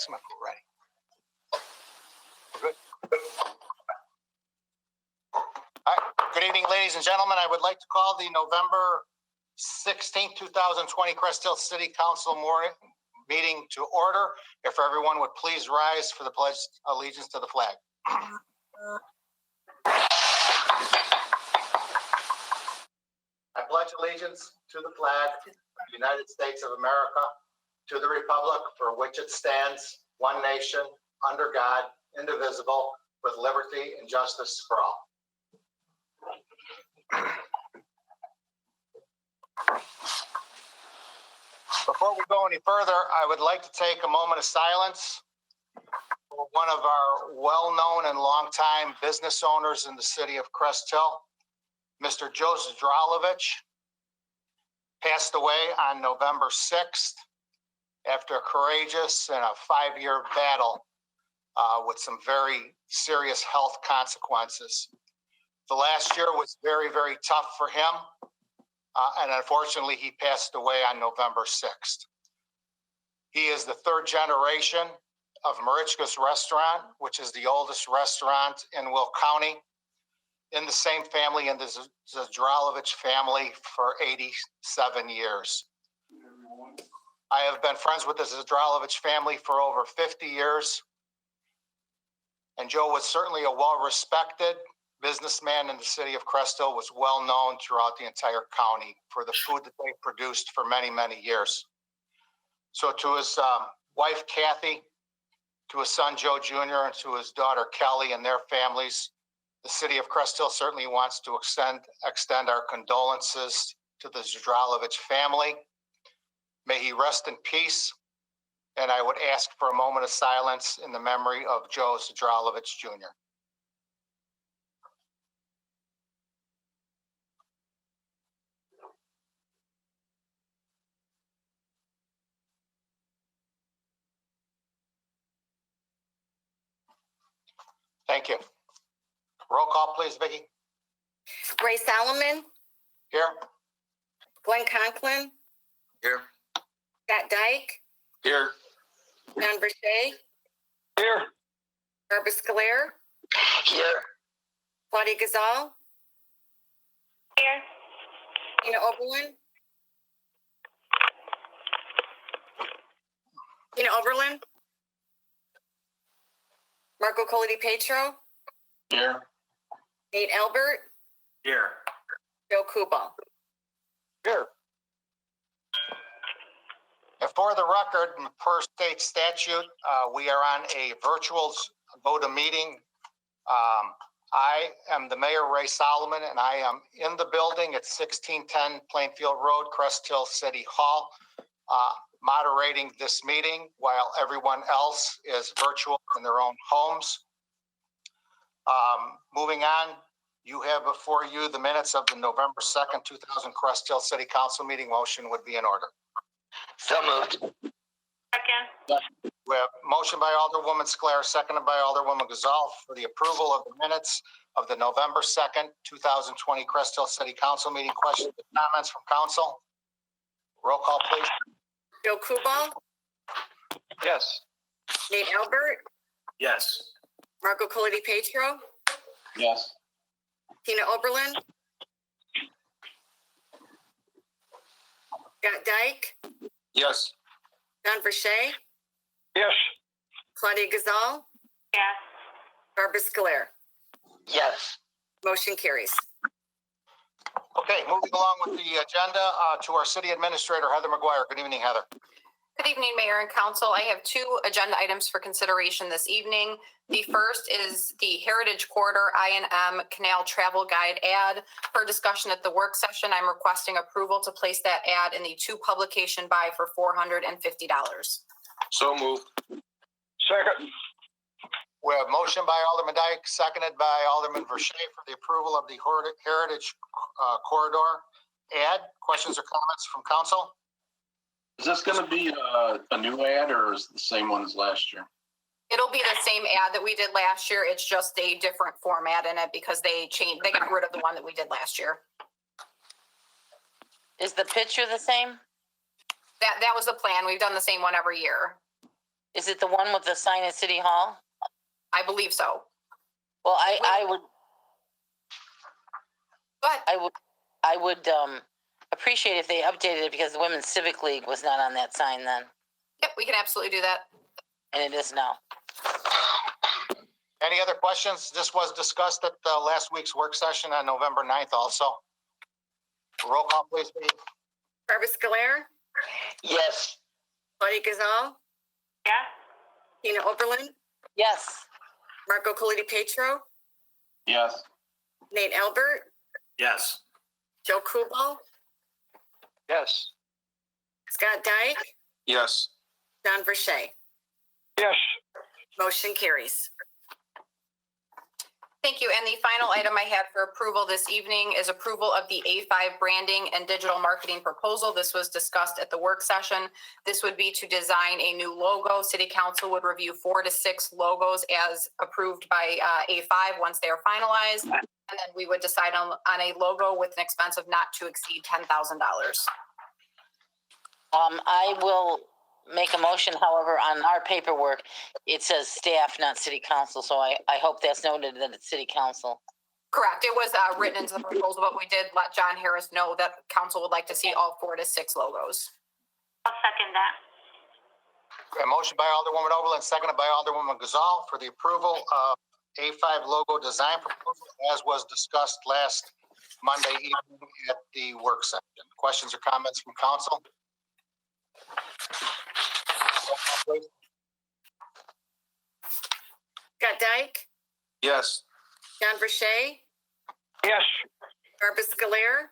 ask them if we're ready. We're good. All right. Good evening, ladies and gentlemen. I would like to call the November 16th, 2020 Crest Hill City Council morning meeting to order. If everyone would please rise for the pledge of allegiance to the flag. I pledge allegiance to the flag of the United States of America, to the republic for which it stands, one nation, under God, indivisible, with liberty and justice for all. Before we go any further, I would like to take a moment of silence for one of our well-known and longtime business owners in the city of Crest Hill, Mr. Joe Zdralovich, passed away on November 6th after a courageous and a 5-year battle with some very serious health consequences. The last year was very, very tough for him, and unfortunately, he passed away on November 6th. He is the third generation of Marichka's Restaurant, which is the oldest restaurant in Will County, in the same family, in the Zdralovich family, for 87 years. I have been friends with the Zdralovich family for over 50 years, and Joe was certainly a well-respected businessman in the city of Crest Hill, was well known throughout the entire county for the food that they produced for many, many years. So to his wife, Kathy, to his son, Joe Jr., and to his daughter, Kelly, and their families, the city of Crest Hill certainly wants to extend our condolences to the Zdralovich family. May he rest in peace. And I would ask for a moment of silence in the memory of Joe Zdralovich Jr. Thank you. Roll call, please, Vicki. Ray Solomon. Here. Glenn Conklin. Here. Scott Dyke. Here. John Verche. Here. Barbara Scolaire. Here. Claudia Gazal. Here. Tina Oberlin. Tina Oberlin. Marco Colity Petro. Here. Nate Albert. Here. Joe Kubal. Here. And for the record, per state statute, we are on a virtual vote meeting. I am the mayor, Ray Solomon, and I am in the building at 1610 Plainfield Road, Crest Hill City Hall, moderating this meeting while everyone else is virtual in their own homes. Moving on, you have before you the minutes of the November 2nd, 2000 Crest Hill City Council meeting. Motion would be in order. So moved. Second. We have motion by Alderwoman Scolaire, seconded by Alderwoman Gazal for the approval of the minutes of the November 2nd, 2020 Crest Hill City Council meeting. Questions or comments from council? Roll call, please. Joe Kubal. Yes. Nate Albert. Yes. Marco Colity Petro. Yes. Tina Oberlin. Scott Dyke. Yes. John Verche. Yes. Claudia Gazal. Yes. Barbara Scolaire. Yes. Motion carries. Okay, moving along with the agenda to our city administrator, Heather McGuire. Good evening, Heather. Good evening, Mayor and Council. I have two agenda items for consideration this evening. The first is the Heritage Corridor I&M Canal Travel Guide ad. For discussion at the work session, I'm requesting approval to place that ad in the two publication buy for $450. So moved. Second. We have motion by Alderman Dyke, seconded by Alderman Verche for the approval of the Heritage Corridor ad. Questions or comments from council? Is this going to be a new ad or is it the same one as last year? It'll be the same ad that we did last year. It's just a different format in it because they got rid of the one that we did last year. Is the picture the same? That was the plan. We've done the same one every year. Is it the one with the sign at City Hall? I believe so. Well, I would But I would appreciate if they updated it because the Women's Civic League was not on that sign then, yep, we can absolutely do that. and it is now. Any other questions? This was discussed at last week's work session on November 9th also. Roll call, please. Barbara Scoler, Yes. Claudia Gazal, Yes. Tina Oberlin, Yes. Marco Coliti Petro, Yes. Nate Albert, Yes. Joe Kubal, Yes. Scott Dyke, Yes. Don Verche. Yes. Motion carries. Thank you. And the final item I had for approval this evening is approval of the A5 branding and digital marketing proposal. This was discussed at the work session. This would be to design a new logo. City Council would review 4 to 6 logos as approved by A5 once they are finalized. And then we would decide on a logo with an expense of not to exceed $10,000. I will make a motion, however, on our paperwork, it says staff, not city council, so I hope that's noted that it's city council. Correct. It was written into the proposal, but we did let John Harris know that council would like to see all 4 to 6 logos. I'll second that. A motion by Alderwoman Oberlin, seconded by Alderwoman Gazal for the approval of A5 logo design proposal as was discussed last Monday evening at the work session. Questions or comments from council? Roll call, please. Scott Dyke, Yes. Don Verche, Yes. Barbara Scoler,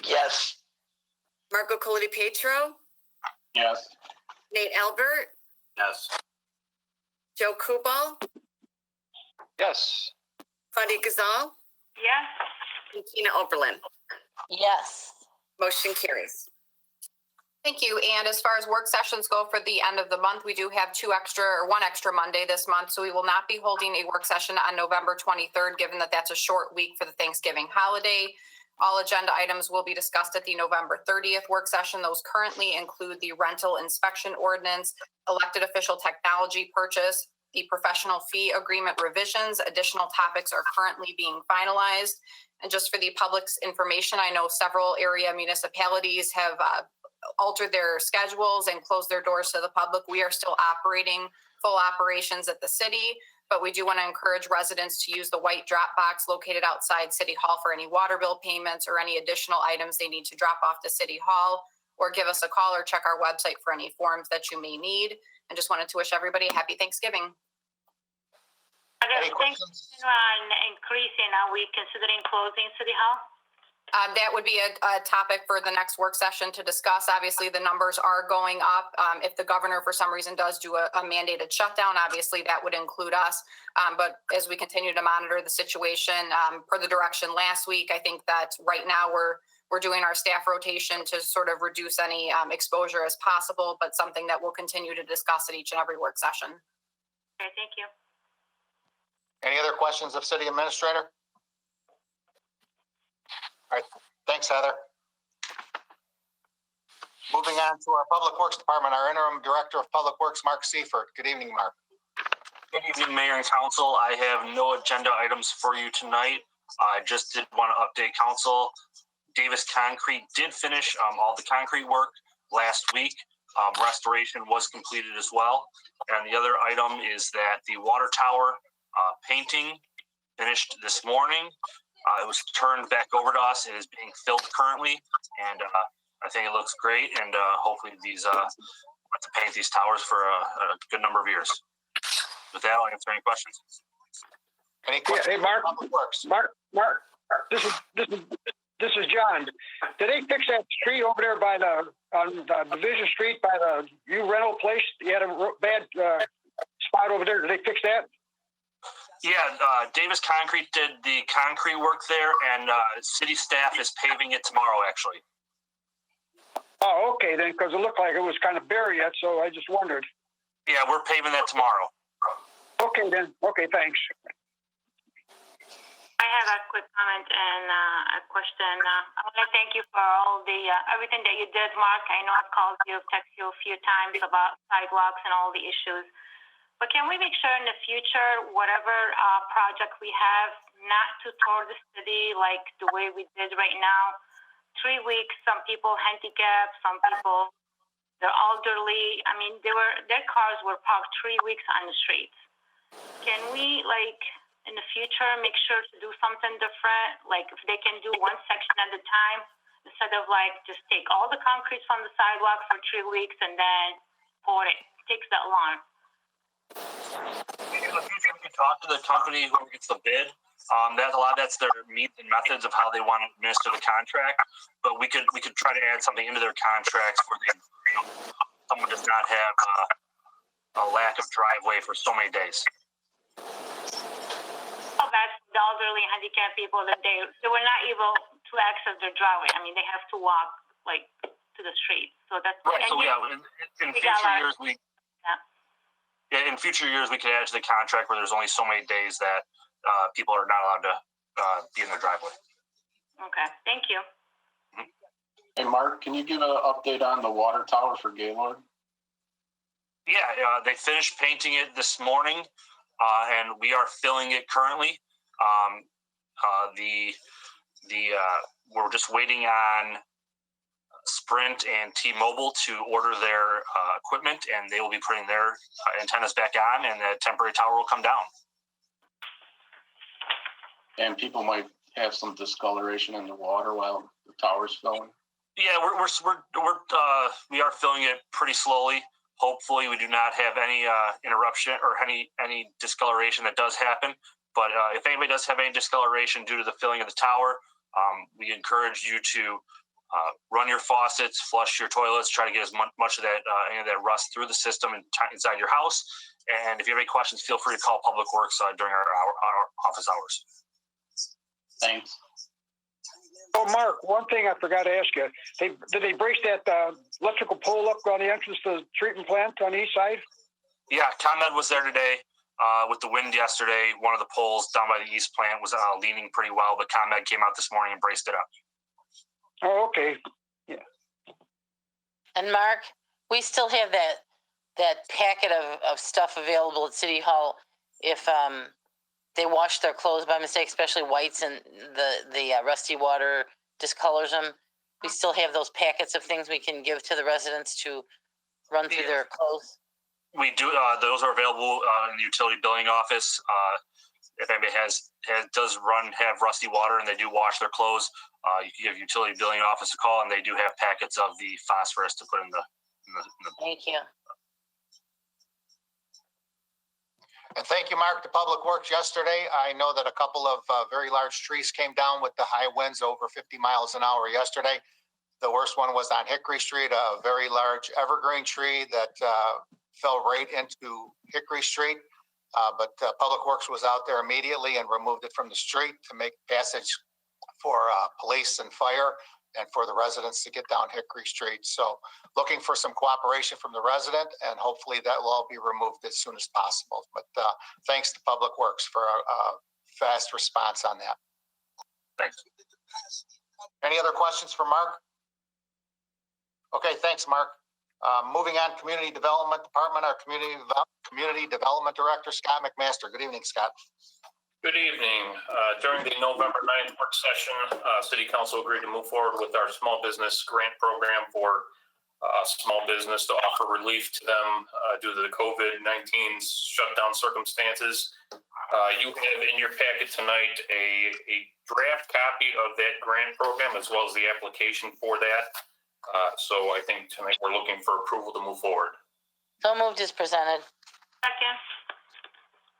Yes. Marco Coliti Petro, Yes. Nate Albert, Yes. Joe Kubal, Yes. Claudia Gazal, Yes. and Tina Oberlin. Yes. Motion carries. Thank you. And as far as work sessions go for the end of the month, we do have 1 extra Monday this month. So we will not be holding a work session on November 23rd, given that that's a short week for the Thanksgiving holiday. All agenda items will be discussed at the November 30th work session. Those currently include the rental inspection ordinance, elected official technology purchase, the professional fee agreement revisions. Additional topics are currently being finalized. And just for the public's information, I know several area municipalities have altered their schedules and closed their doors to the public. We are still operating full operations at the city, but we do want to encourage residents to use the white drop box located outside City Hall for any water bill payments or any additional items they need to drop off to City Hall, or give us a call or check our website for any forms that you may need. And just wanted to wish everybody a happy Thanksgiving. Any Thanks questions? on increasing. Are we considering closing City Hall? That would be a topic for the next work session to discuss. Obviously, the numbers are going up. If the governor, for some reason, does do a mandated shutdown, obviously that would include us. But as we continue to monitor the situation, per the direction last week, I think that right now we're doing our staff rotation to sort of reduce any exposure as possible, but something that we'll continue to discuss at each and every work session. Okay, thank you. Any other questions of city administrator? All right, thanks, Heather. Moving on to our Public Works Department, our interim director of Public Works, Mark Seifert. Good evening, Mark. Good evening, Mayor and Council. I have no agenda items for you tonight. I just did want to update Council. Davis Concrete did finish all the concrete work last week. Restoration was completed as well. And the other item is that the water tower painting finished this morning. It was turned back over to us. It is being filled currently, and I think it looks great. And hopefully, we'll have to paint these towers for a good number of years. With that, I'll answer any questions. Any questions? Hey, Mark. Public Works. Mark, this is John. Did they fix that street over there by on Division Street by the U rental place? You had a bad spot over there. Did they fix that? Yeah, Davis Concrete did the concrete work there, and city staff is paving it tomorrow, actually. Oh, okay then, because it looked like it was kind of bare yet, so I just wondered. Yeah, we're paving that tomorrow. Okay then. Okay, thanks. I have a quick comment and a question. I want to thank you for all the everything that you did, Mark. I know I've called you, texted you a few times about sidewalks and all the issues. But can we make sure in the future, whatever project we have, not to tour the city like the way we did right now? 3 weeks, some people handicapped, some people, they're elderly. I mean, their cars were parked 3 weeks on the streets. Can we, like, in the future, make sure to do something different? Like, if they can do one section at a time, instead of, like, just take all the concrete from the sidewalk for 3 weeks and then pour it. It takes that long. In the future, we can talk to the company who gets the bid. That's their means and methods of how they want to administer the contract. But we could try to add something into their contracts where someone does not have a lack of driveway for so many days. Oh, that's the elderly handicapped people that they were not able to access their driveway. I mean, they have to walk like to the street. So that's Right. So yeah, in future years in future years we could add to the contract where there's only so many days that people are not allowed to be in their driveway. Okay, thank you. Hey, Mark, can you give an update on the water tower for Gaylord? Yeah, they finished painting it this morning, and we are filling it currently. We're just waiting on Sprint and T-Mobile to order their equipment, and they will be putting their antennas back on, and the temporary tower will come down. And people might have some discoloration in the water while the tower's filling. Yeah, we are filling it pretty slowly. Hopefully, we do not have any interruption or any discoloration that does happen. But if anybody does have any discoloration due to the filling of the tower, we encourage you to run your faucets, flush your toilets, try to get as much of that any of that rust through the system and inside your house. And if you have any questions, feel free to call Public Works during our office hours. Thanks. Oh, Mark, one thing I forgot to ask you. Did they brace that electrical pole up on the entrance to the treatment plant on the east side? Yeah, ComEd was there today. With the wind yesterday, one of the poles down by the east plant was leaning pretty well, but ComEd came out this morning and braced it up. Oh, okay. Yeah. And Mark, we still have that packet of stuff available at City Hall if they wash their clothes by mistake, especially whites, and the rusty water discolors them. We still have those packets of things we can give to the residents to run through their clothes. We do. Those are available in the utility billing office. If anybody does have rusty water and they do wash their clothes, you can give utility billing office a call, and they do have packets of the phosphorus to put in the. Thank you. And thank you, Mark, to Public Works yesterday. I know that a couple of very large trees came down with the high winds over 50 miles an hour yesterday. The worst one was on Hickory Street, a very large evergreen tree that fell right into Hickory Street. But Public Works was out there immediately and removed it from the street to make passage for police and fire and for the residents to get down Hickory Street. So looking for some cooperation from the resident, and hopefully that will all be removed as soon as possible. But thanks to Public Works for a fast response on that. Thanks. Any other questions for Mark? Okay, thanks, Mark. Moving on, Community Development Department, our Community Development Director, Scott McMaster. Good evening, Scott. Good evening. During the November 9th work session, City Council agreed to move forward with our small business grant program for small business to offer relief to them due to the COVID-19 shutdown circumstances. You have in your packet tonight a draft copy of that grant program as well as the application for that. So I think tonight we're looking for approval to move forward. So moved as presented. Second.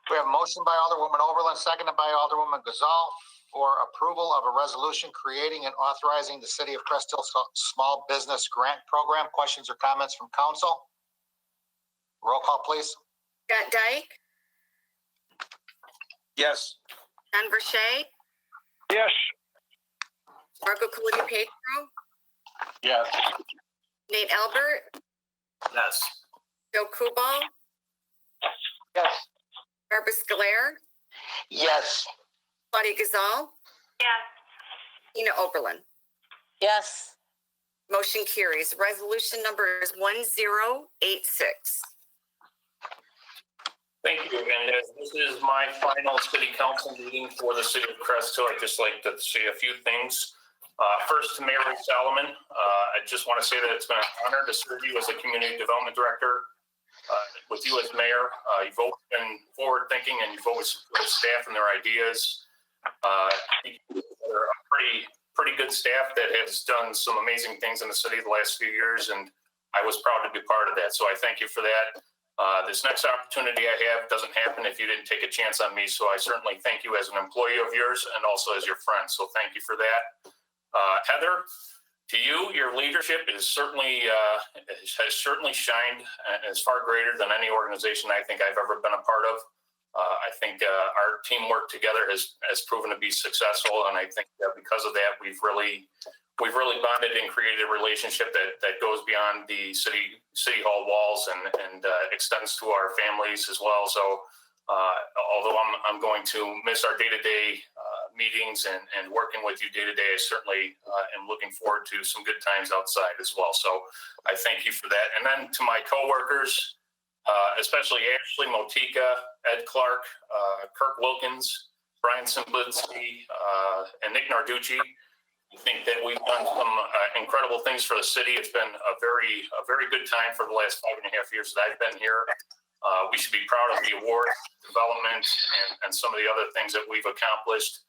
We have a motion by Alderwoman Oberlin, seconded by Alderwoman Gazal for approval of a resolution creating and authorizing the City of Crest Hill Small Business Grant Program. Questions or comments from council? Roll call, please. Scott Dyke, Yes. John Verche, Yes. Marco Coludi Pedro, Yes. Nate Albert, Yes. Joe Kubal, Yes. Barbara Scolaire, Yes. Claudia Gazal, Yes. Tina Oberlin. Yes. Motion carries. Resolution number is 1086. Thank you. And as this is my final city council meeting for the city of Crest Hill, I'd just like to say a few things. First, to Mayor Rick Solomon, I just want to say that it's been an honor to serve you as a community development director. With you as mayor, you've always been forward thinking and you've always supported staff and their ideas. They're a pretty good staff that has done some amazing things in the city the last few years, and I was proud to be part of that. So I thank you for that. This next opportunity I have doesn't happen if you didn't take a chance on me. So I certainly thank you as an employee of yours and also as your friend. So thank you for that. Heather, to you, your leadership is has certainly shined and is far greater than any organization I think I've ever been a part of. I think our teamwork together has proven to be successful, and I think that because of that, we've really bonded and created a relationship that goes beyond the city hall walls and extends to our families as well. So although I'm going to miss our day-to-day meetings and working with you day-to-day, I certainly am looking forward to some good times outside as well. So I thank you for that. And then to my coworkers, especially Ashley Motika, Ed Clark, Kirk Wilkins, Brian Simplinsky, and Nick Narducci. I think that we've done some incredible things for the city. It's been a very good time for the last 5.5 years that I've been here. We should be proud of the award, development, and some of the other things that we've accomplished.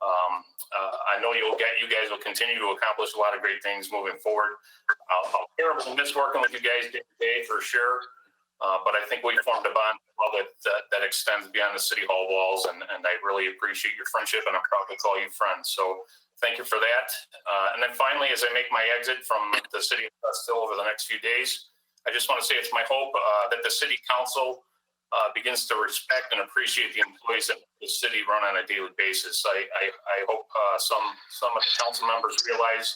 I know you guys will continue to accomplish a lot of great things moving forward. I'll terribly miss working with you guys day to day for sure. But I think we formed a bond that extends beyond the city hall walls, and I really appreciate your friendship, and I'm proud to call you friends. So thank you for that. And then finally, as I make my exit from the city of Crest Hill over the next few days, I just want to say it's my hope that the city council begins to respect and appreciate the employees that the city run on a daily basis. I hope some of the council members realize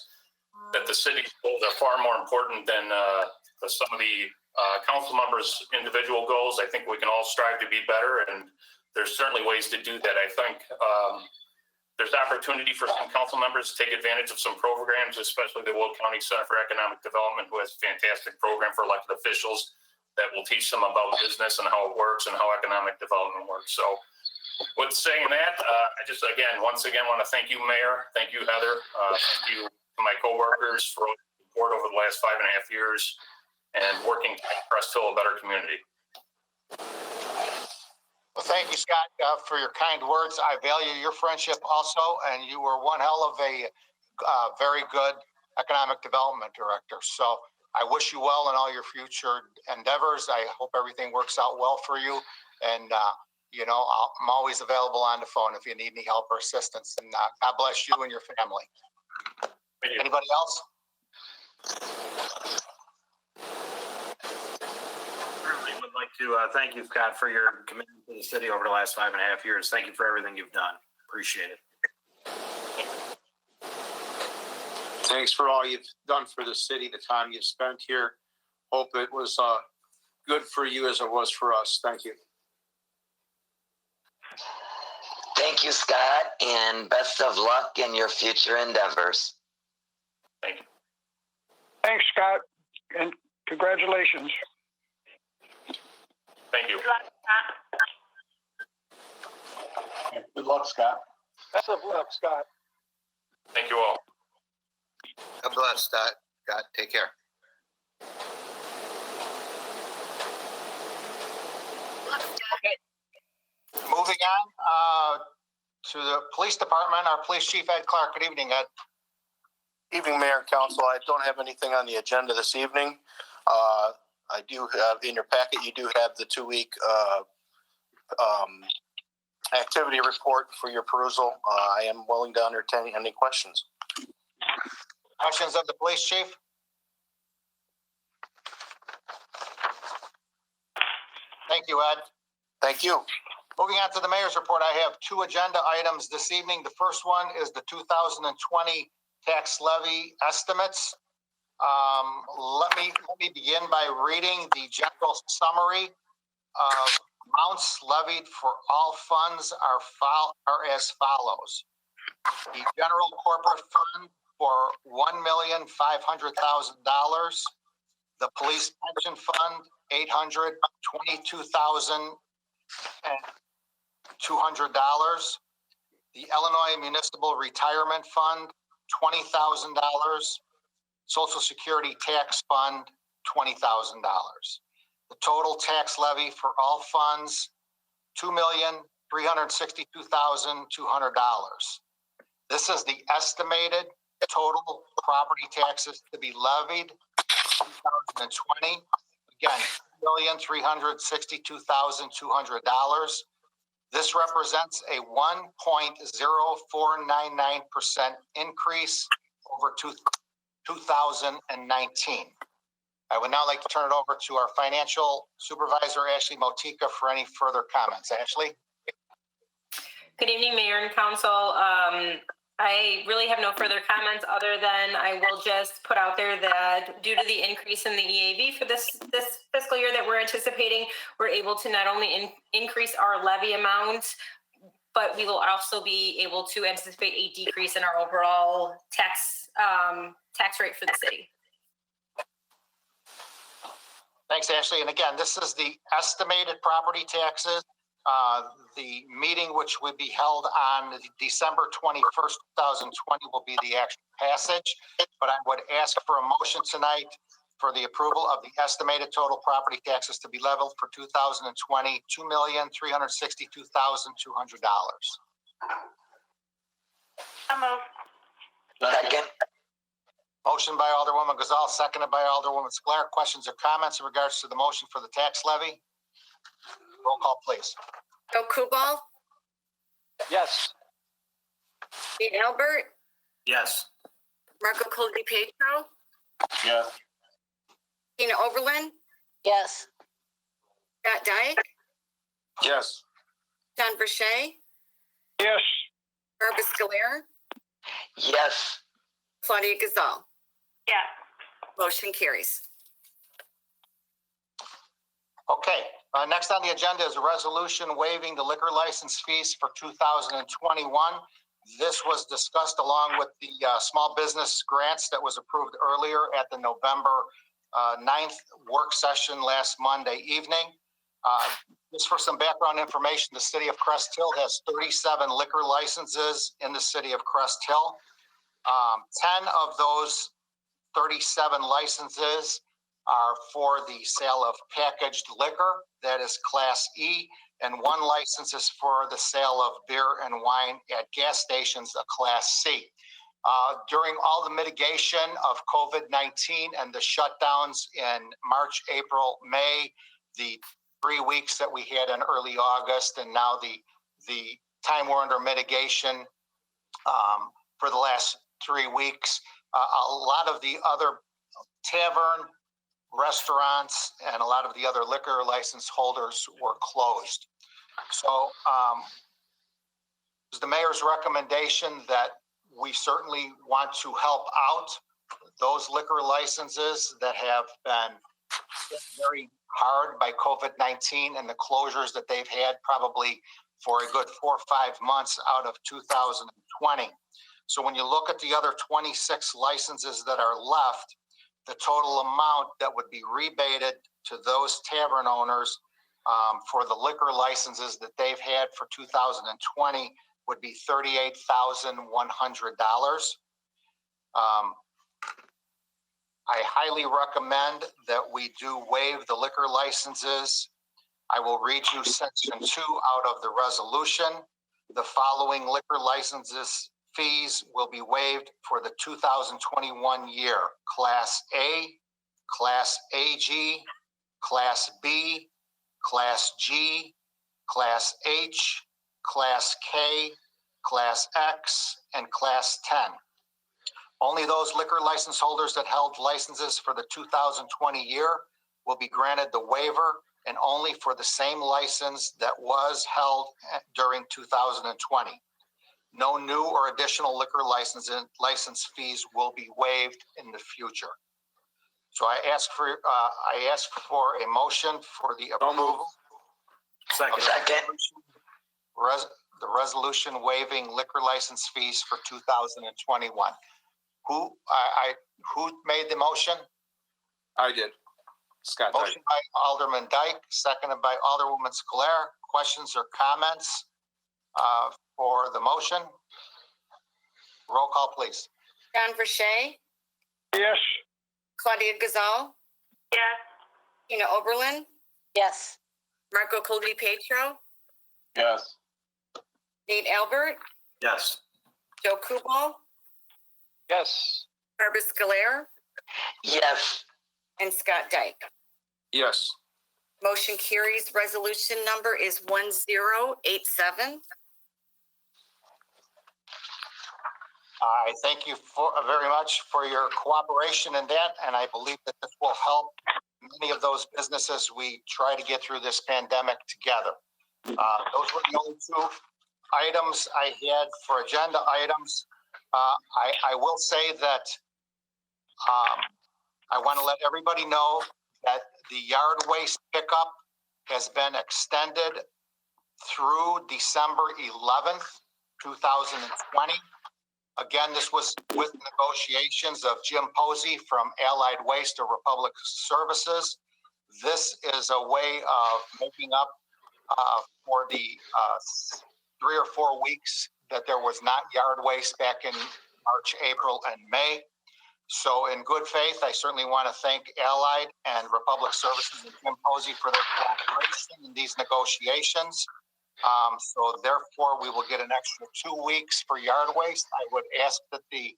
that the city goals are far more important than some of the council members' individual goals. I think we can all strive to be better, and there's certainly ways to do that. I think there's opportunity for some council members to take advantage of some programs, especially the Will County Center for Economic Development, who has a fantastic program for elected officials that will teach them about business and how it works and how economic development works. So with saying that, I just, once again, want to thank you, Mayor. Thank you, Heather. Thank you to my coworkers for all the support over the last 5.5 years and working to make Crest Hill a better community. Well, thank you, Scott, for your kind words. I value your friendship also, and you were one hell of a very good economic development director. So I wish you well in all your future endeavors. I hope everything works out well for you. And, I'm always available on the phone if you need any help or assistance. And God bless you and your family. Thank you. Anybody else? Certainly would like to thank you, Scott, for your commitment to the city over the last 5.5 years. Thank you for everything you've done. Appreciate it. Thanks for all you've done for the city, the time you've spent here. Hope it was good for you as it was for us. Thank you. Thank you, Scott, and best of luck in your future endeavors. Thank you. Thanks, Scott, and congratulations. Thank you. Good luck, Scott. Good luck, Scott. Best of luck, Scott. Thank you all. God bless, Scott. Take care. Moving on to the police department, our police chief, Ed Clark. Good evening, Ed. Evening, Mayor and Council. I don't have anything on the agenda this evening. I do have in your packet, you do have the 2-week activity report for your perusal. I am willing to entertain any questions. Questions of the police chief? Thank you, Ed. Thank you. Moving on to the mayor's report, I have 2 agenda items this evening. The first one is the 2020 tax levy estimates. Let me begin by reading the general summary of amounts levied for all funds are as follows. the general corporate fund for $1,500,000. The police pension fund, $822,200. The Illinois Municipal Retirement Fund, $20,000. Social Security Tax Fund, $20,000. The total tax levy for all funds, $2,362,200. This is the estimated total property taxes to be levied in 2020. Again, $1,362,200. This represents a 1.0499% increase over 2019. I would now like to turn it over to our financial supervisor, Ashley Motika, for any further comments. Ashley? Good evening, Mayor and Council. I really have no further comments other than I will just put out there that due to the increase in the EAV for this fiscal year that we're anticipating, we're able to not only increase our levy amount, but we will also be able to anticipate a decrease in our overall tax rate for the city. Thanks, Ashley. And again, this is the estimated property taxes. The meeting, which would be held on December 21st, 2020, will be the actual passage. But I would ask for a motion tonight for the approval of the estimated total property taxes to be leveled for 2020, $2,362,200. So moved. Second. Motion by Alderwoman Gazal, seconded by Alderwoman Sclar. Questions or comments in regards to the motion for the tax levy? Roll call, please. Joe Kubal, Yes. Pete Albert, Yes. Marco Colapietro, Yes. Tina Oberlin, Yes. Scott Dyke, Yes. John Verche, Yes. Barbara Scolaire, Yes. Claudia Gazal. Yes. Motion carries. Okay, next on the agenda is a resolution waiving the liquor license fees for 2021. This was discussed along with the small business grants that was approved earlier at the November 9th work session last Monday evening. Just for some background information, the city of Crest Hill has 37 liquor licenses in the city of Crest Hill. 10 of those 37 licenses are for the sale of packaged liquor, that is Class E, and one license is for the sale of beer and wine at gas stations, a Class C. During all the mitigation of COVID-19 and the shutdowns in March, April, May, the 3 weeks that we had in early August, and now the time we're under mitigation for the last 3 weeks, a lot of the other tavern, restaurants, and a lot of the other liquor license holders were closed. So it's the mayor's recommendation that we certainly want to help out those liquor licenses that have been hit very hard by COVID-19 and the closures that they've had probably for a good 4 or 5 months out of 2020. So when you look at the other 26 licenses that are left, the total amount that would be rebated to those tavern owners for the liquor licenses that they've had for 2020 would be $38,100. I highly recommend that we do waive the liquor licenses. I will read you section 2 out of the resolution. The following liquor licenses fees will be waived for the 2021 year: Class A, Class AG, Class B, Class G, Class H, Class K, Class X, and Class 10. Only those liquor license holders that held licenses for the 2020 year will be granted the waiver, and only for the same license that was held during 2020. No new or additional liquor license fees will be waived in the future. So I ask for a motion for the approval. Second. Second. The the resolution waiving liquor license fees for 2021. Who made the motion? I did. Scott. Motion by Alderman Dyke, seconded by Alderwoman Scolaire. Questions or comments for the motion? Roll call, please. John Verche, Yes. Claudia Gazal, Yes. Tina Oberlin, Yes. Marco Colby Petro, Yes. Nate Albert, Yes. Joe Kubal, Yes. Barbara Scolaire, Yes. and Scott Dyke. Yes. Motion carries. Resolution number is 1087. I thank you very much for your cooperation in that, and I believe that this will help many of those businesses we try to get through this pandemic together. Those were the only two items I had for agenda items. I will say that I want to let everybody know that the yard waste pickup has been extended through December 11th, 2020. Again, this was with negotiations of Jim Posey from Allied Waste or Republic Services. This is a way of making up for the 3 or 4 weeks that there was not yard waste back in March, April, and May. So in good faith, I certainly want to thank Allied and Republic Services and Jim Posey for their cooperation in these negotiations. So therefore, we will get an extra 2 weeks for yard waste. I would ask that the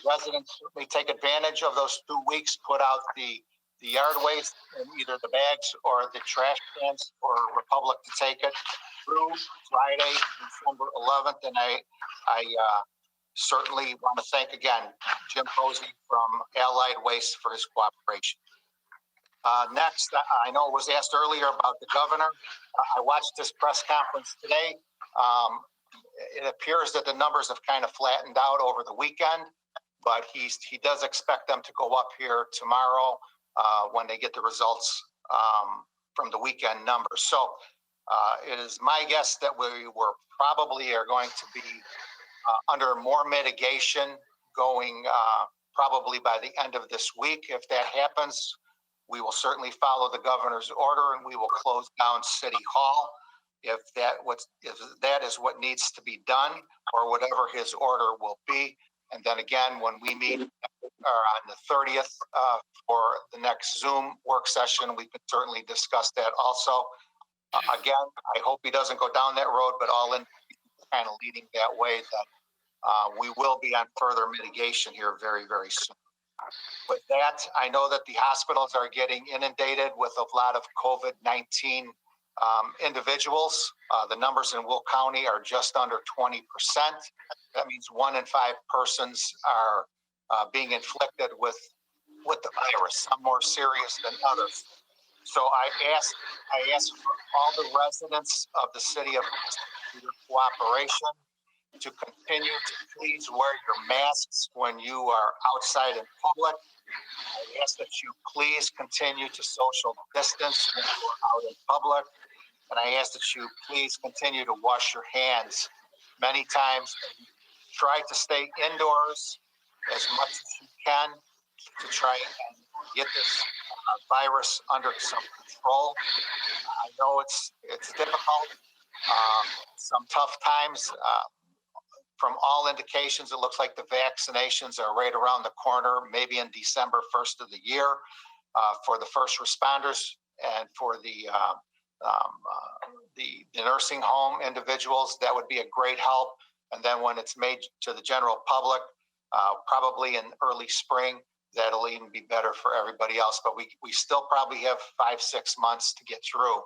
residents certainly take advantage of those 2 weeks, put out the yard waste in either the bags or the trash cans for Republic to take it through Friday, December 11th. And I certainly want to thank again Jim Posey from Allied Waste for his cooperation. Next, I know it was asked earlier about the governor. I watched this press conference today. It appears that the numbers have kind of flattened out over the weekend, but he does expect them to go up here tomorrow when they get the results from the weekend numbers. So it is my guess that we were probably are going to be under more mitigation going probably by the end of this week. If that happens, we will certainly follow the governor's order and we will close down City Hall if that is what needs to be done or whatever his order will be. And then again, when we meet on the 30th for the next Zoom work session, we can certainly discuss that also. Again, I hope he doesn't go down that road, but all in kind of leading that way that we will be on further mitigation here very, very soon. With that, I know that the hospitals are getting inundated with a lot of COVID-19 individuals. The numbers in Will County are just under 20%. That means 1 in 5 persons are being inflicted with the virus, some more serious than others. So I ask for all the residents of the city of for your cooperation to continue to please wear your masks when you are outside in public. I ask that you please continue to social distance when you are out in public. And I ask that you please continue to wash your hands many times and try to stay indoors as much as you can to try and get this virus under some control. I know it's difficult, some tough times. From all indications, it looks like the vaccinations are right around the corner, maybe in December 1st of the year for the first responders and for the nursing home individuals. That would be a great help. And then when it's made to the general public, probably in early spring, that'll even be better for everybody else. But we still probably have 5-6 months to get through.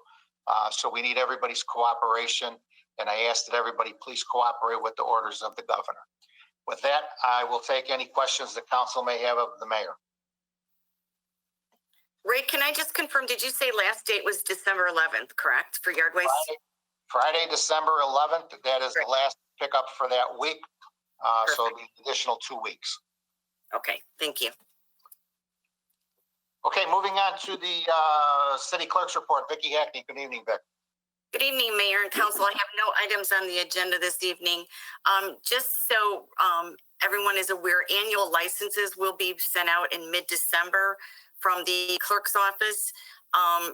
So we need everybody's cooperation. And I ask that everybody please cooperate with the orders of the governor. With that, I will take any questions the council may have of the mayor. Ray, can I just confirm, did you say last date was December 11th, correct, for yard waste? Friday, December 11th, that is the last pickup for that week. So it'll be an additional 2 weeks. Okay, thank you. Okay, moving on to the city clerk's report. Vicki Hackney, good evening, Vic. Good evening, Mayor and Council. I have no items on the agenda this evening. Just so everyone is aware, annual licenses will be sent out in mid-December from the clerk's office.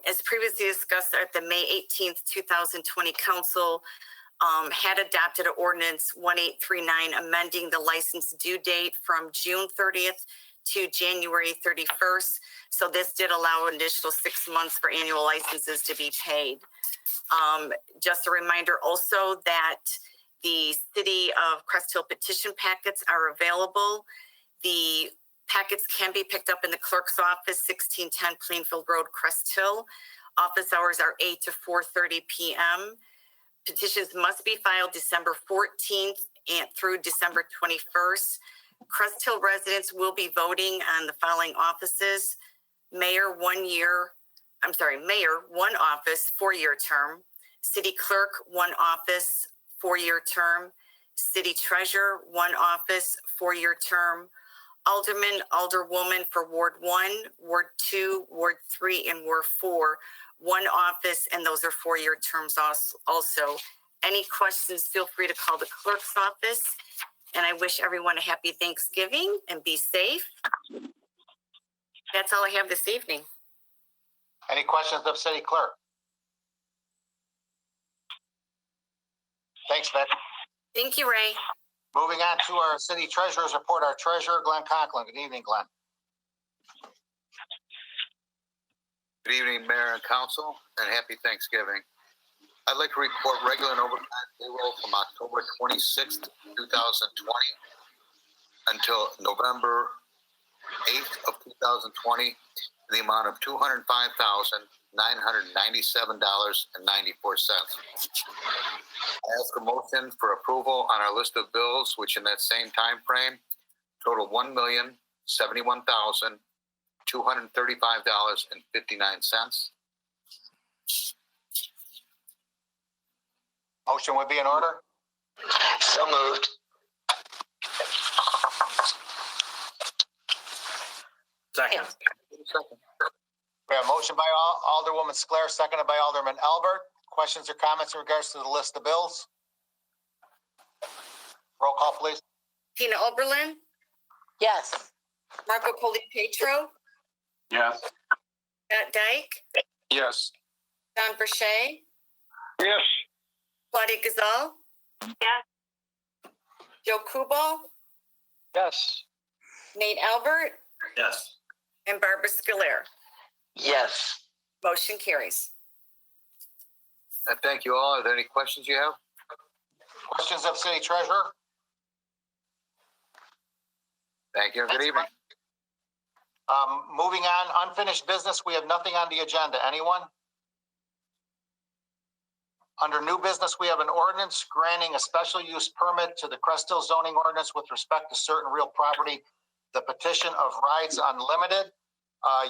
As previously discussed at the May 18th, 2020 council, had adopted ordinance 1839 amending the license due date from June 30th to January 31st. So this did allow an additional 6 months for annual licenses to be paid. Just a reminder also that the City of Crest Hill petition packets are available. The packets can be picked up in the clerk's office, 1610 Plainfield Road, Crest Hill. Office hours are 8 to 4:30 p.m. Petitions must be filed December 14th and through December 21st. Crest Hill residents will be voting on the following offices. Mayor, 1 office, 4-year term. City clerk, 1 office, 4-year term. City treasurer, 1 office, 4-year term. Alderman, alderwoman for Ward 1, Ward 2, Ward 3, and Ward 4, 1 office, and those are 4-year terms also. Any questions, feel free to call the clerk's office. And I wish everyone a happy Thanksgiving and be safe. That's all I have this evening. Any questions of City Clerk? Thanks, Vic. Thank you, Ray. Moving on to our City Treasurer's report, our Treasurer, Glenn Conklin. Good evening, Glenn. Good evening, Mayor and Council, and happy Thanksgiving. I'd like to report regular and overtime payroll from October 26th, 2020 until November 8th of 2020 in the amount of $205,997.94. I ask a motion for approval on our list of bills, which in that same time frame total $1,071,235.59. Motion would be in order. So moved. Second. We have a motion by Alderwoman Sclair, seconded by Alderman Albert. Questions or comments in regards to the list of bills? Roll call, please. Tina Oberlin, Yes. Marco Polypetro, Yes. Matt Dyke, Yes. John Burchett, Yes. Claudia Gazal, Yes. Joe Kubal, Yes. Nate Albert, Yes. and Barbara Scolaire. Yes. Motion carries. And thank you all. Are there any questions you have? Questions of City Treasurer? Thank you and good evening. Moving on, unfinished business, we have nothing on the agenda. Anyone? Under new business, we have an ordinance granting a special use permit to the Crest Hill zoning ordinance with respect to certain real property, the petition of Rides Unlimited.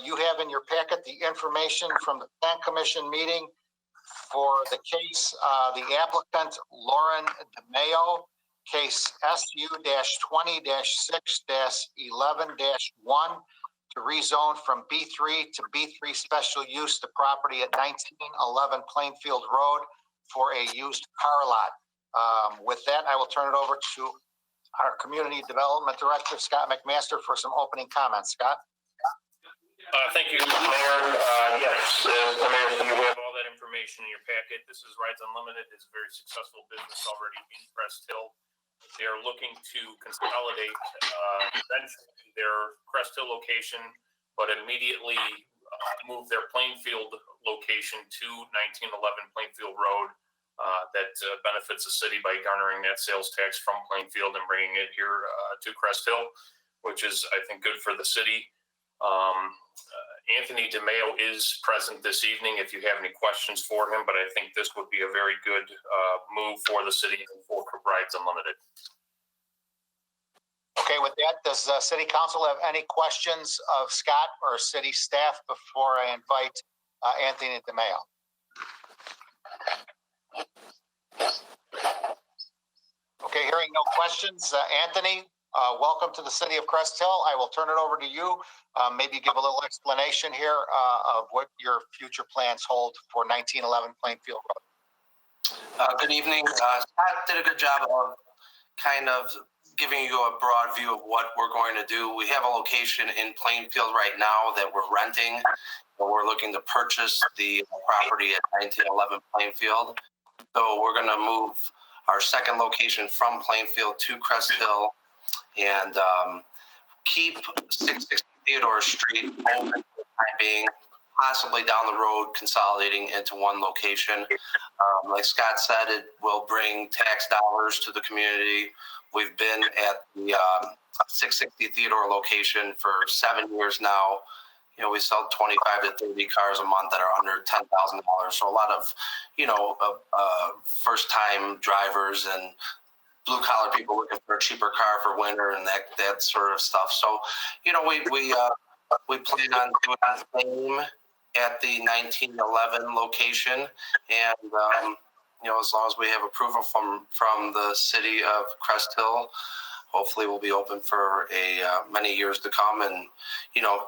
You have in your packet the information from the Plan Commission meeting for the case, the applicant Lauren DeMayo, case SU-20-6-11-1 to rezone from B3 to B3 special use the property at 1911 Plainfield Road for a used car lot. With that, I will turn it over to our Community Development Director, Scott McMaster, for some opening comments. Scott? Thank you, Mayor. Yes, Mayor, you have all that information in your packet. This is Rides Unlimited. It's a very successful business already in Crest Hill. They are looking to consolidate eventually their Crest Hill location, but immediately move their Plainfield location to 1911 Plainfield Road. That benefits the city by garnering that sales tax from Plainfield and bringing it here to Crest Hill, which is, I think, good for the city. Anthony DeMayo is present this evening if you have any questions for him, but I think this would be a very good move for the city and for Rides Unlimited. Okay, with that, does City Council have any questions of Scott or city staff before I invite Anthony DeMayo? Okay, hearing no questions, Anthony, welcome to the city of Crest Hill. I will turn it over to you. Maybe give a little explanation here of what your future plans hold for 1911 Plainfield Road. Good evening. Scott did a good job of kind of giving you a broad view of what we're going to do. We have a location in Plainfield right now that we're renting. We're looking to purchase the property at 1911 Plainfield. So we're going to move our second location from Plainfield to Crest Hill and keep 660 Theodore Street open for the time being, possibly down the road consolidating into one location. Like Scott said, it will bring tax dollars to the community. We've been at the 660 Theodore location for 7 years now. You know, we sell 25 to 30 cars a month that are under $10,000. So a lot of, first-time drivers and blue-collar people looking for a cheaper car for winter and that sort of stuff. So, we plan on doing the same at the 1911 location, and as long as we have approval from the city of Crest Hill, hopefully we'll be open for many years to come, and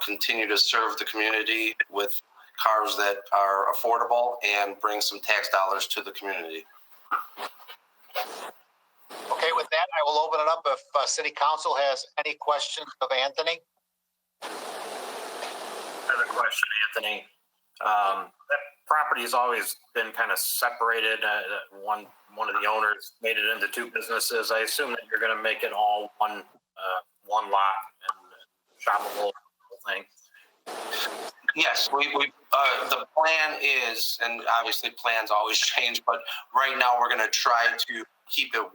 continue to serve the community with cars that are affordable and bring some tax dollars to the community. Okay, with that, I will open it up if City Council has any questions of Anthony. I have a question, Anthony. That property has always been kind of separated. One of the owners made it into two businesses. I assume that you're going to make it all one lot and shoppable thing. Yes, we the plan is, and obviously plans always change, but right now we're going to try to keep it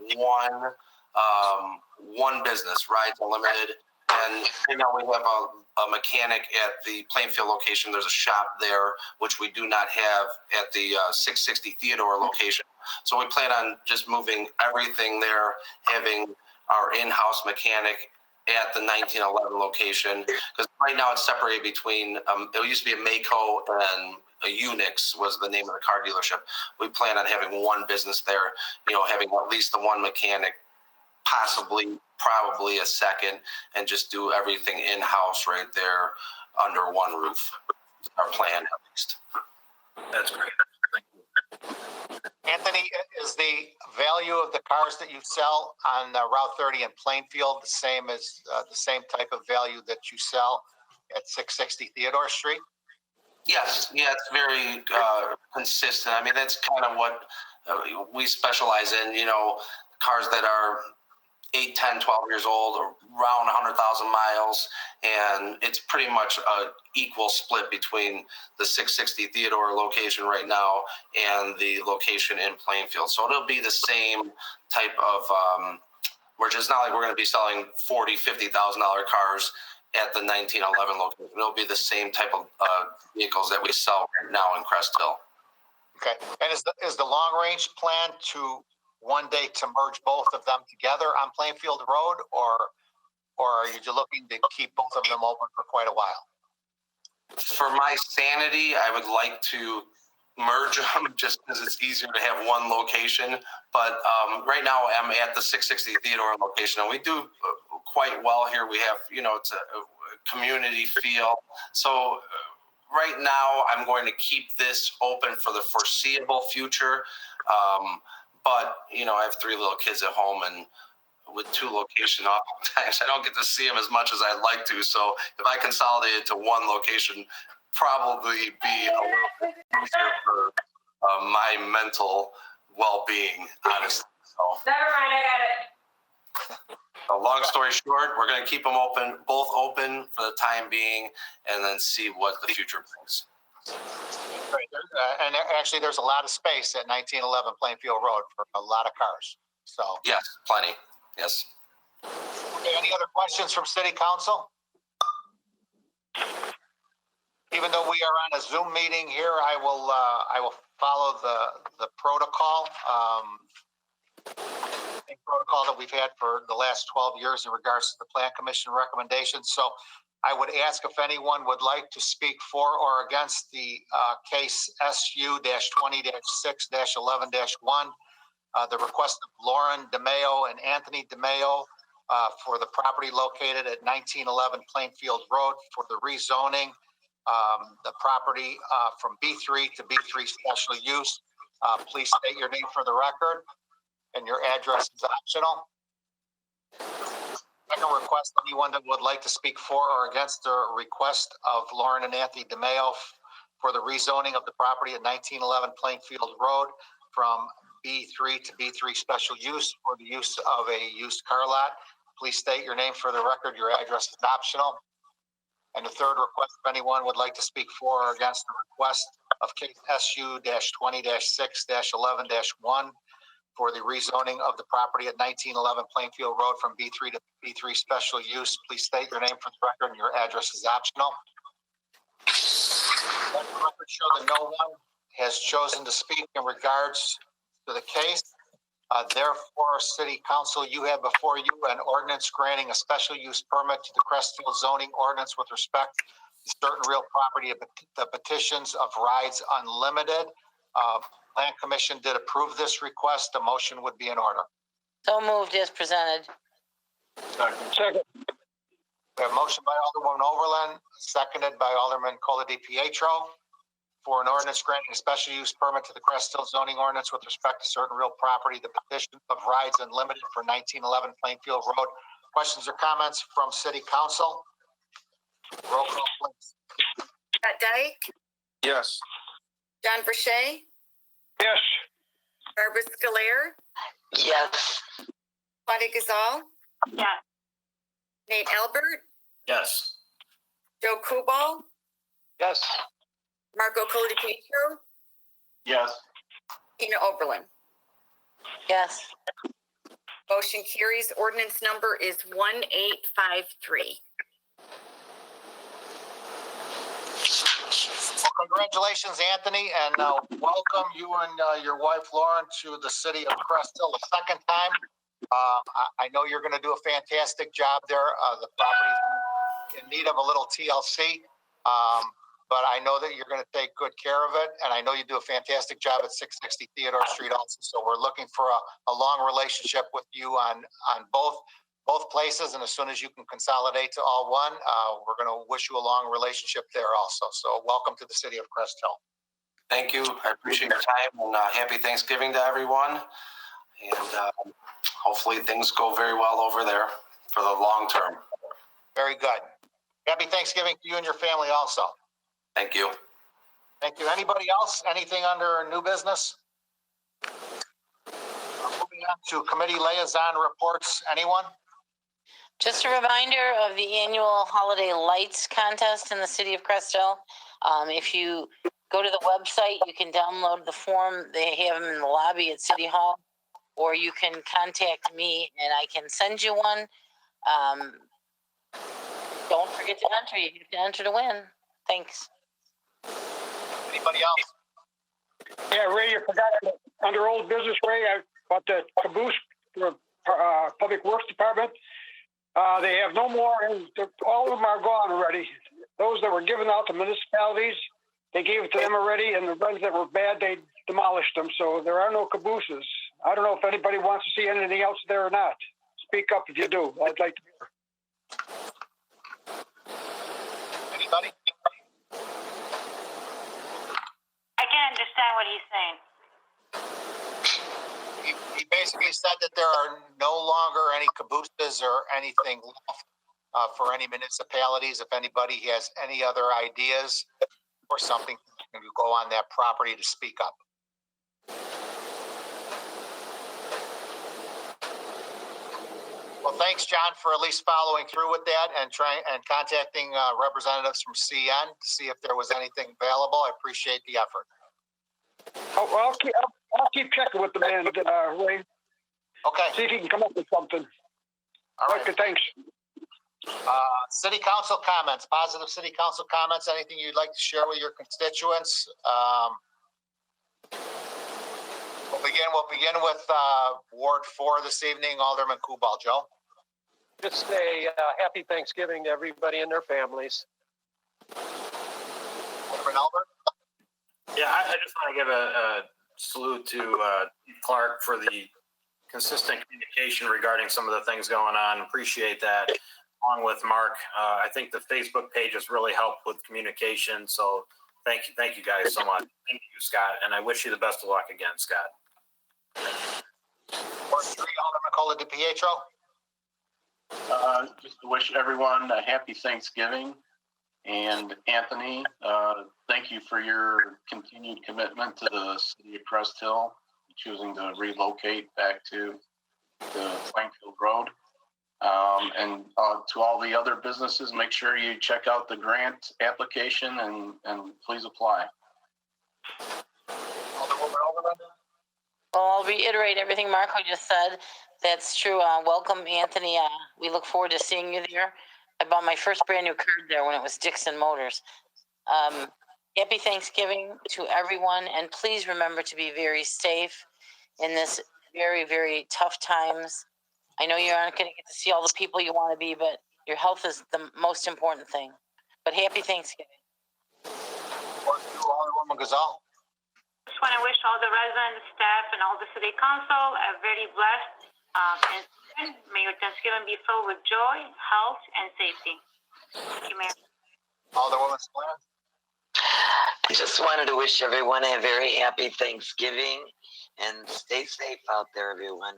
one business, Rides Unlimited. And right now we have a mechanic at the Plainfield location. There's a shop there, which we do not have at the 660 Theodore location. So we plan on just moving everything there, having our in-house mechanic at the 1911 location. Because right now it's separated between, it used to be a Mako and a Unix was the name of the car dealership. We plan on having one business there, having at least the one mechanic, probably a second, and just do everything in-house right there under one roof. Our plan, at least. That's great. Thank you. Anthony, is the value of the cars that you sell on Route 30 in Plainfield the same as the same type of value that you sell at 660 Theodore Street? Yes, it's very consistent. I mean, that's kind of what we specialize in, cars that are 8, 10, 12 years old, around 100,000 miles, and it's pretty much an equal split between the 660 Theodore location right now and the location in Plainfield. So it'll be the same type of merch. It's not like we're going to be selling $40,000, $50,000 cars at the 1911 location. It'll be the same type of vehicles that we sell right now in Crest Hill. Okay, and is the long range plan to one day to merge both of them together on Plainfield Road, or are you looking to keep both of them open for quite a while? For my sanity, I would like to merge them just because it's easier to have one location. But right now I'm at the 660 Theodore location, and we do quite well here. We have, it's a community feel. So right now I'm going to keep this open for the foreseeable future. But, I have 3 little kids at home, and with 2 locations oftentimes I don't get to see them as much as I'd like to. So if I consolidate it to one location, probably be a little bit easier for my mental well-being, honestly. So, Never mind, I got it. So long story short, we're going to keep them both open for the time being, and then see what the future brings. Right. And actually, there's a lot of space at 1911 Plainfield Road for a lot of cars. So yes, plenty. Yes. Okay, any other questions from City Council? Even though we are on a Zoom meeting here, I will follow the protocol. Protocol that we've had for the last 12 years in regards to the Plan Commission recommendations. So I would ask if anyone would like to speak for or against the case SU-20-6-11-1, the request of Lauren DeMayo and Anthony DeMayo for the property located at 1911 Plainfield Road for the rezoning the property from B3 to B3 special use. Please state your name for the record, and your address is optional. Second request, anyone that would like to speak for or against the request of Lauren and Anthony DeMeo for the rezoning of the property at 1911 Plainfield Road from B3 to B3 special use for the use of a used car lot. Please state your name for the record. Your address is optional. And the third request, if anyone would like to speak for or against the request of case SU-20-6-11-1 for the rezoning of the property at 1911 Plainfield Road from B3 to B3 special use, please state your name for the record, and your address is optional. Let the record show that no one has chosen to speak in regards to the case. Therefore, City Council, you have before you an ordinance granting a special use permit to the Crestfield zoning ordinance with respect to certain real property, the petitions of Rides Unlimited. Land Commission did approve this request. A motion would be in order. So moved as presented. Second. We have a motion by Alderwoman Overland, seconded by Alderman Cola DiPietro for an ordinance granting a special use permit to the Crestfield zoning ordinance with respect to certain real property, the petition of Rides Unlimited for 1911 Plainfield Road. Questions or comments from City Council? Roll call, please. Scott Dyke, Yes. John Verche, Yes. Barbara Scolaire, Yes. Claudia Gazal, Yes. Nate Albert, Yes. Joe Kubal, Yes. Marco Colodipietro, Yes. Tina Oberlin. Yes. Motion carries. Ordinance number is 1853. Well, congratulations, Anthony, and welcome you and your wife, Lauren, to the city of Crest Hill the second time. I know you're going to do a fantastic job there. The property is in need of a little TLC, but I know that you're going to take good care of it, and I know you do a fantastic job at 660 Theodore Street also. So we're looking for a long relationship with you on both places, and as soon as you can consolidate to all one, we're going to wish you a long relationship there also. So welcome to the city of Crest Hill. Thank you. I appreciate your time, and happy Thanksgiving to everyone. And hopefully things go very well over there for the long term. Very good. Happy Thanksgiving to you and your family also. Thank you. Thank you. Anybody else? Anything under new business? Moving on to committee liaison reports. Anyone? Just a reminder of the annual holiday lights contest in the city of Crest Hill. If you go to the website, you can download the form. They have them in the lobby at City Hall, or you can contact me and I can send you one. Don't forget to enter. You have to enter to win. Thanks. Anybody else? Yeah, Ray, you forgot under old business, Ray, about the caboose for Public Works Department. They have no more, and all of them are gone already. Those that were given out to municipalities, they gave it to them already, and the ones that were bad, they demolished them. So there are no cabooses. I don't know if anybody wants to see anything else there or not. Speak up if you do. I'd like to hear. Anybody? I can understand what he's saying. He basically said that there are no longer any cabooses or anything left for any municipalities. If anybody has any other ideas or something, you go on that property to speak up. Well, thanks, John, for at least following through with that and contacting representatives from CN to see if there was anything available. I appreciate the effort. I'll keep checking with the man, Ray. Okay. See if he can come up with something. All right. Okay, thanks. City council comments, positive city council comments, anything you'd like to share with your constituents? We'll begin with Ward 4 this evening, Alderman Kubal. Joe? Just say happy Thanksgiving to everybody and their families. Alderman Albert? Yeah, I just want to give a salute to Clark for the consistent communication regarding some of the things going on. Appreciate that. Along with Mark, I think the Facebook page has really helped with communication. So Thank you guys so much. Thank you, Scott, and I wish you the best of luck again, Scott. Ward 3, Alderman Cola DiPietro. Just to wish everyone a happy Thanksgiving. And Anthony, thank you for your continued commitment to the city of Crest Hill, choosing to relocate back to the Plainfield Road. And to all the other businesses, make sure you check out the grant application and please apply. Well, I'll reiterate everything Marco just said. That's true. Welcome, Anthony. We look forward to seeing you there. I bought my first brand new card there when it was Dixon Motors. Happy Thanksgiving to everyone, and please remember to be very safe in this very, very tough times. I know you aren't going to get to see all the people you want to be, but your health is the most important thing. But happy Thanksgiving. Alderwoman Gazal. Just want to wish all the residents, staff, and all the city council a very blessed and may your Thanksgiving be filled with joy, health, and safety. Thank you, Mayor. Alderwoman Square. I just wanted to wish everyone a very happy Thanksgiving and stay safe out there, everyone.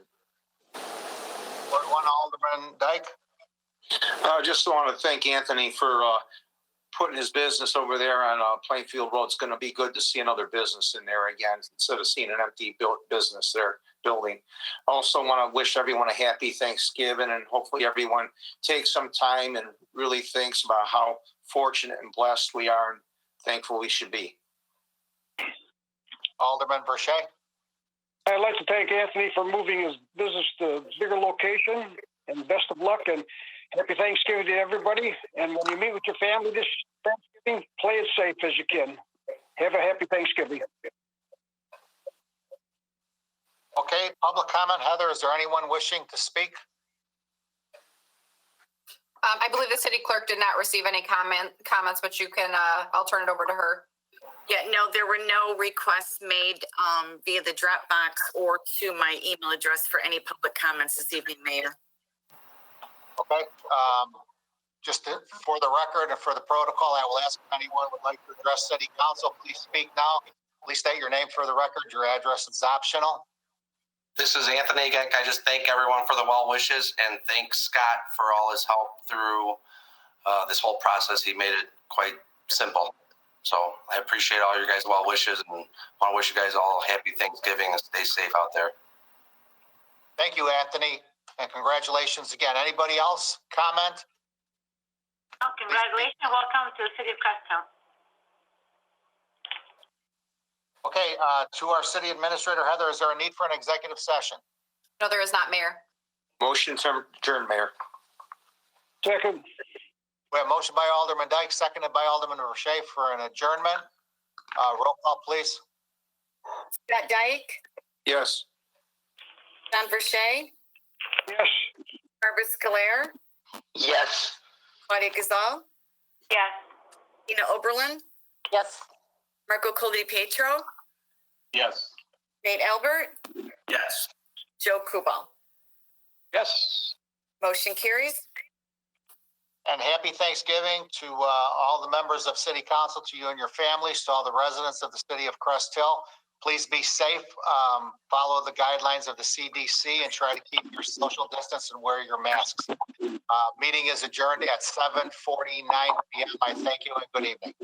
Ward 1, Alderman Dyke. Just want to thank Anthony for putting his business over there on Plainfield Road. It's going to be good to see another business in there again instead of seeing an empty business there building. Also want to wish everyone a happy Thanksgiving, and hopefully everyone takes some time and really thinks about how fortunate and blessed we are and thankful we should be. Alderman Verche. I'd like to thank Anthony for moving his business to a bigger location, and best of luck and happy Thanksgiving to everybody. And when you meet with your family this Thanksgiving, play it safe as you can. Have a happy Thanksgiving. Okay, public comment. Heather, is there anyone wishing to speak? I believe the city clerk did not receive any comments, but you can, I'll turn it over to her. Yeah, no, there were no requests made via the Dropbox or to my email address for any public comments this evening, Mayor. Okay. For the record and for the protocol, I will ask if anyone would like to address City Council. Please speak now. Please state your name for the record. Your address is optional. This is Anthony again. I just thank everyone for the well wishes and thank Scott for all his help through this whole process. He made it quite simple. So I appreciate all your guys' well wishes and want to wish you guys all happy Thanksgiving and stay safe out there. Thank you, Anthony, and congratulations again. Anybody else comment? Oh, congratulations. Welcome to the city of Crest Hill. Okay, to our city administrator, Heather, is there a need for an executive session? No, there is not, Mayor. Motion to adjourn, Mayor. Second. We have a motion by Alderman Dyke, seconded by Alderman Verche for an adjournment. Roll call, please. Scott Dyke, Yes. John Verche, Yes. Barbara Scolaire, Yes. Claudia Gazal, Yes. Tina Oberlin, Yes. Marco Coldi-Pietro, Yes. Nate Albert, Yes. Joe Kubal. Yes. Motion carries. And happy Thanksgiving to all the members of City Council, to you and your families, to all the residents of the city of Crest Hill. Please be safe, follow the guidelines of the CDC, and try to keep your social distance and wear your masks. Meeting is adjourned at 7:49 p.m. I thank you and good evening.